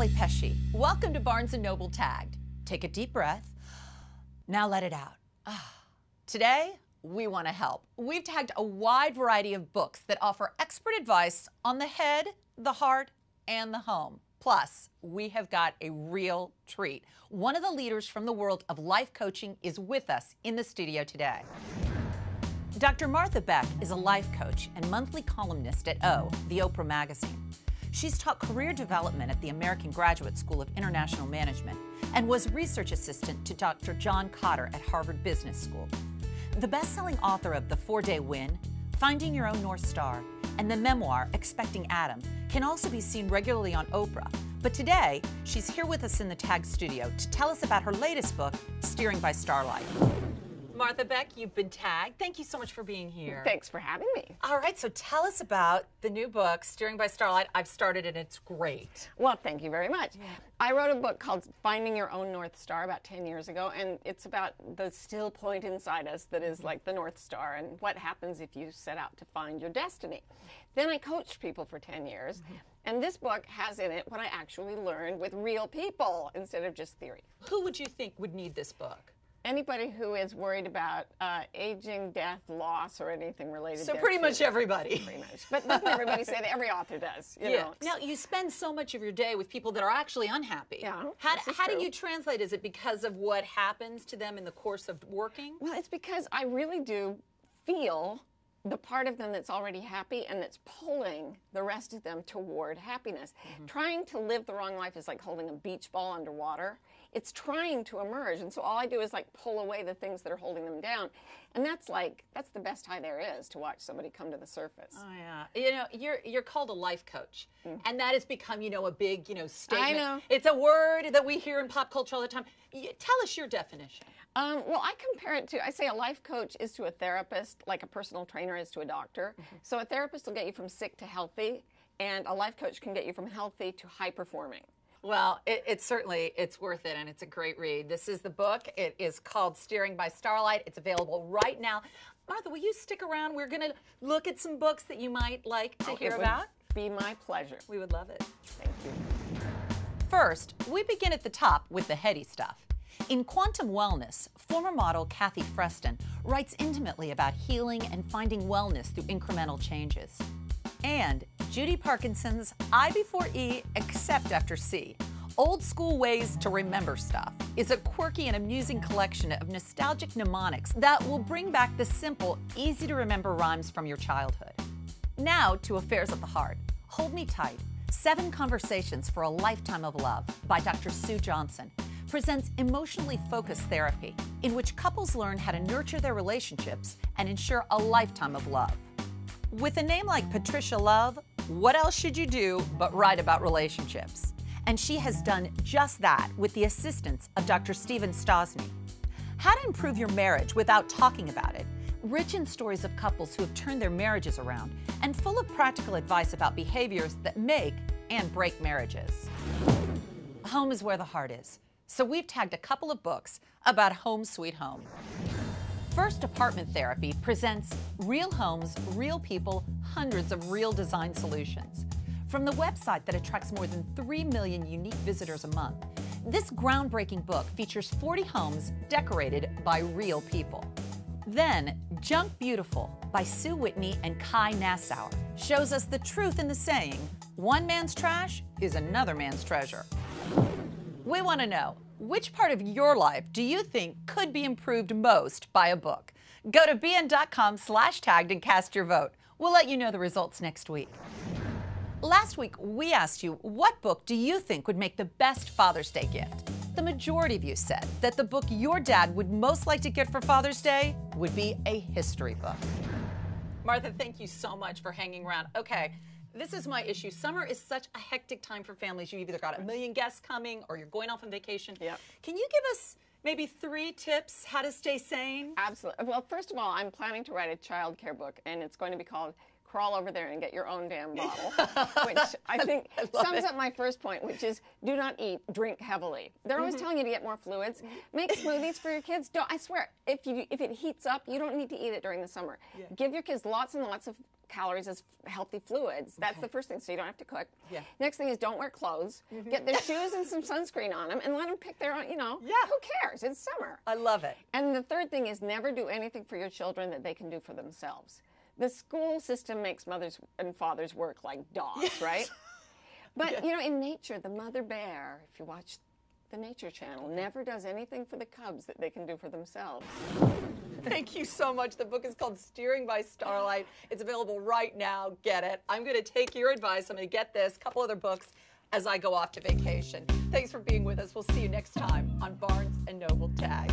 Sally Pesci. Welcome to Barnes & Noble Tagged. Take a deep breath. Now let it out. Today, we want to help. We've tagged a wide variety of books that offer expert advice on the head, the heart, and the home. Plus, we have got a real treat. One of the leaders from the world of life coaching is with us in the studio today. Dr. Martha Beck is a life coach and monthly columnist at O, the Oprah magazine. She's taught career development at the American Graduate School of International Management and was research assistant to Dr. John Kotter at Harvard Business School. The best-selling author of The 4-Day Win, Finding Your Own North Star, and the memoir Expecting Adam can also be seen regularly on Oprah. But today, she's here with us in the Tag studio to tell us about her latest book, Steering by Starlight. Martha Beck, you've been tagged. Thank you so much for being here. Thanks for having me. All right, so tell us about the new book, Steering by Starlight. I've started it, and it's great. Well, thank you very much. Yeah. I wrote a book called Finding Your Own North Star about 10 years ago, and it's about the still point inside us that is like the North Star and what happens if you set out to find your destiny. Then I coached people for 10 years, and this book has in it what I actually learned with real people instead of just theory. Who would you think would need this book? Anybody who is worried about aging, death, loss, or anything related. So pretty much everybody. Pretty much. But doesn't everybody say that? Every author does. You know. Now, you spend so much of your day with people that are actually unhappy. Yeah, how do you translate? Is it because of what happens to them in the course of working? Well, it's because I really do feel the part of them that's already happy and that's pulling the rest of them toward happiness. Trying to live the wrong life is like holding a beach ball underwater. It's trying to emerge, and so all I do is like pull away the things that are holding them down, and that's the best high there is, to watch somebody come to the surface. Oh yeah, you know, you're called a life coach, and that has become, you know, a big, you know, statement. I know. It's a word that we hear in pop culture all the time. Tell us your definition. Well, I compare it to, I say a life coach is to a therapist like a personal trainer is to a doctor. So a therapist will get you from sick to healthy, and a life coach can get you from healthy to high performing. Well, it's certainly, it's worth it, and it's a great read. This is the book. It is called Steering by Starlight. It's available right now. Martha, will you stick around? We're going to look at some books that you might like to hear about. It would be my pleasure. We would love it. Thank you. First, we begin at the top with the heady stuff. In Quantum Wellness, former model Kathy Freston writes intimately about healing and finding wellness through incremental changes. And Judy Parkinson's I before E, except after C, Old School Ways to Remember Stuff, is a quirky and amusing collection of nostalgic mnemonics that will bring back the simple, easy-to-remember rhymes from your childhood. Now to Affairs of the Heart. Hold Me Tight, 7 Conversations for a Lifetime of Love by Dr. Sue Johnson presents emotionally focused therapy in which couples learn how to nurture their relationships and ensure a lifetime of love. With a name like Patricia Love, what else should you do but write about relationships? And she has done just that with the assistance of Dr. Stephen Stosny. How to improve your marriage without talking about it, rich in stories of couples who have turned their marriages around, and full of practical advice about behaviors that make and break marriages. Home is where the heart is. So we've tagged a couple of books about home sweet home. First Apartment Therapy presents Real Homes, Real People, Hundreds of Real Design Solutions. From the website that attracts more than 3 million unique visitors a month, this groundbreaking book features 40 homes decorated by real people. Then, Junk Beautiful by Sue Whitney and Kai Nassauer shows us the truth in the saying, one man's trash is another man's treasure. We want to know, which part of your life do you think could be improved most by a book? Go to bn.com/tagged and cast your vote. We'll let you know the results next week. Last week, we asked you, what book do you think would make the best Father's Day gift? The majority of you said that the book your dad would most like to get for Father's Day would be a history book. Martha, thank you so much for hanging around. Okay. This is my issue. Summer is such a hectic time for families. You've either got a million guests coming or you're going off on vacation. Yep. Can you give us maybe 3 tips how to stay sane? Absolutely. Well, first of all, I'm planning to write a child care book, and it's going to be called crawl over there and get your own damn bottle, which I think sums up my first point, which is do not eat, drink heavily. They're always telling you to get more fluids. Make smoothies for your kids. I swear, if it heats up, you don't need to eat it during the summer. Yeah. Give your kids lots and lots of calories as healthy fluids. That's the first thing, so you don't have to cook. Yeah. Next thing is don't wear clothes. Get their shoes and some sunscreen on them and let them pick their own, who cares? It's summer. I love it. And the third thing is never do anything for your children that they can do for themselves. The school system makes mothers and fathers work like dogs, right? But, in nature, the mother bear, if you watch the Nature Channel, never does anything for the cubs that they can do for themselves. Thank you so much. The book is called Steering by Starlight. It's available right now. Get it. I'm going to take your advice. I'm going to get this, a couple other books as I go off to vacation. Thanks for being with us. We'll see you next time on Barnes & Noble Tag.